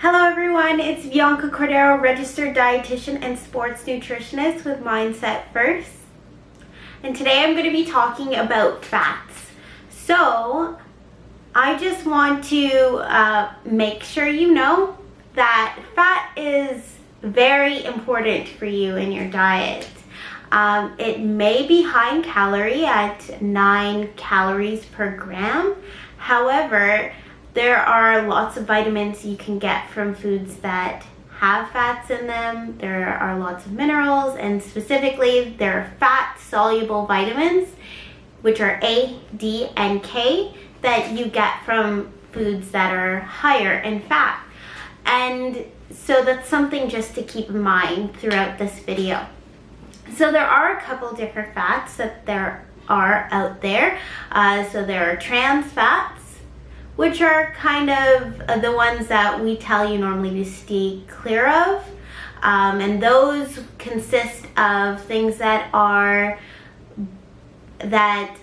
Hello everyone, it's Bianca Cordero, registered dietitian and sports nutritionist with Mindset First. And today I'm going to be talking about fats. So I just want to make sure you know that fat is very important for you in your diet. It may be high in calorie at 9 calories per gram. However, there are lots of vitamins you can get from foods that have fats in them. There are lots of minerals, and specifically there are fat-soluble vitamins, which are A, D, and K, that you get from foods that are higher in fat. And so that's something just to keep in mind throughout this video. So there are a couple different fats that there are out there. So there are trans fats, which are kind of the ones that we tell you normally to stay clear of. And those consist of things that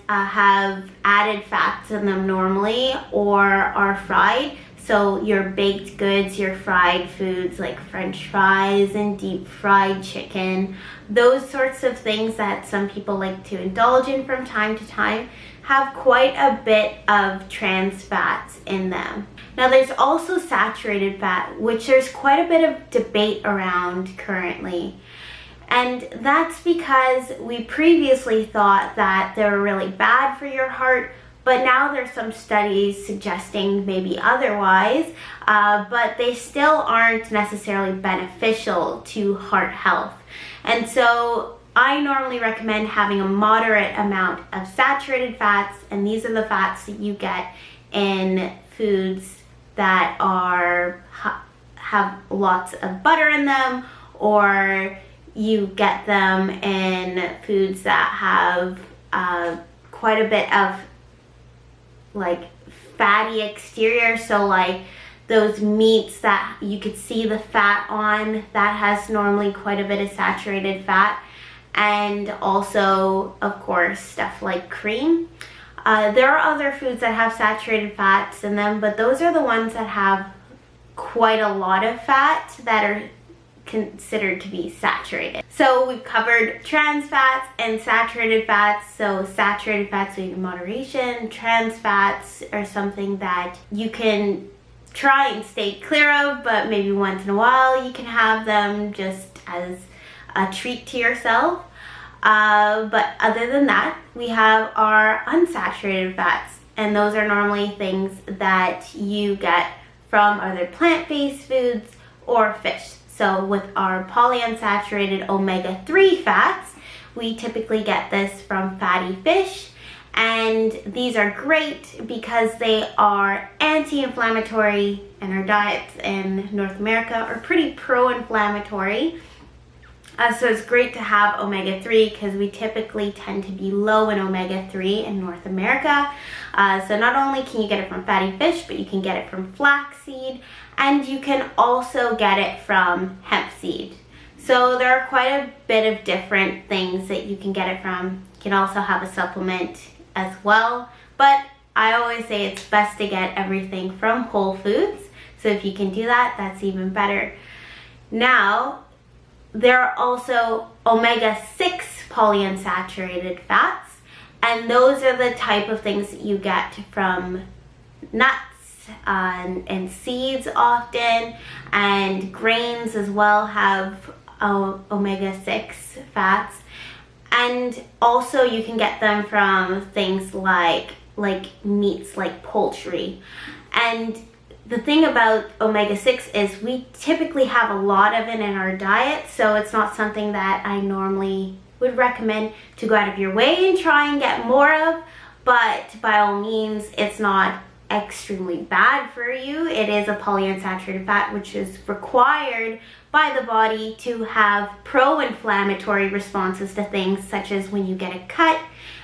have added fats in them normally or are fried. So your baked goods, your fried foods like French fries and deep fried chicken, those sorts of things that some people like to indulge in from time to time have quite a bit of trans fats in them. Now there's also saturated fat, which there's quite a bit of debate around currently. And that's because we previously thought that they were really bad for your heart, but now there's some studies suggesting maybe otherwise, but they still aren't necessarily beneficial to heart health. And so I normally recommend having a moderate amount of saturated fats, and these are the fats that you get in foods that have lots of butter in them, or you get them in foods that have quite a bit of like fatty exterior. So like those meats that you could see the fat on, that has normally quite a bit of saturated fat. And also, of course, stuff like cream. There are other foods that have saturated fats in them, but those are the ones that have quite a lot of fat that are considered to be saturated. So we've covered trans fats and saturated fats. So saturated fats we need in moderation. Trans fats are something that you can try and stay clear of, but maybe once in a while you can have them just as a treat to yourself. But other than that, we have our unsaturated fats, and those are normally things that you get from either plant-based foods or fish. So with our polyunsaturated omega-3 fats, we typically get this from fatty fish, and these are great because they are anti-inflammatory, and our diets in North America are pretty pro-inflammatory. So it's great to have omega-3 because we typically tend to be low in omega-3 in North America. So not only can you get it from fatty fish, but you can get it from flaxseed, and you can also get it from hemp seed. So there are quite a bit of different things that you can get it from. You can also have a supplement as well, but I always say it's best to get everything from whole foods. So if you can do that, that's even better. Now, there are also omega-6 polyunsaturated fats, and those are the type of things that you get from nuts and seeds often, and grains as well have omega-6 fats. And also you can get them from things like meats like poultry. And the thing about omega-6 is we typically have a lot of it in our diet, so it's not something that I normally would recommend to go out of your way and try and get more of, but by all means, it's not extremely bad for you. It is a polyunsaturated fat, which is required by the body to have pro-inflammatory responses to things such as when you get a cut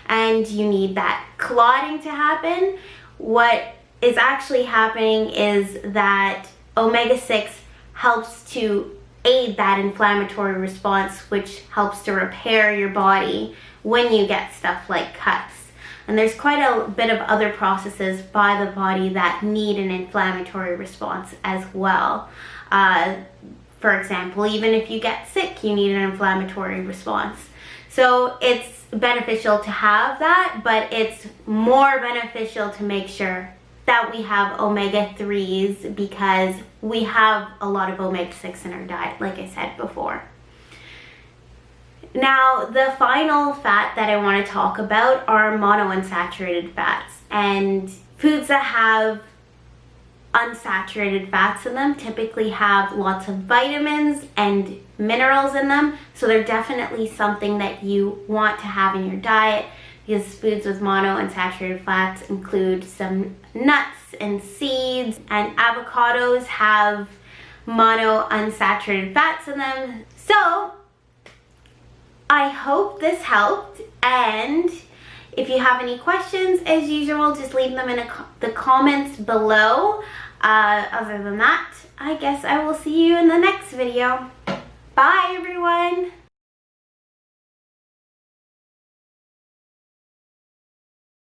and you need that clotting to happen. What is actually happening is that omega-6 helps to aid that inflammatory response, which helps to repair your body when you get stuff like cuts. And there's quite a bit of other processes by the body that need an inflammatory response as well. For example, even if you get sick, you need an inflammatory response. So it's beneficial to have that, but it's more beneficial to make sure that we have omega-3s, because we have a lot of omega-6 in our diet, like I said before. Now, the final fat that I want to talk about are monounsaturated fats, and foods that have unsaturated fats in them typically have lots of vitamins and minerals in them, so they're definitely something that you want to have in your diet, because foods with monounsaturated fats include some nuts and seeds, and avocados have monounsaturated fats in them. So I hope this helped, and if you have any questions, as usual, just leave them in the comments below. Other than that, I guess I will see you in the next video. Bye, everyone!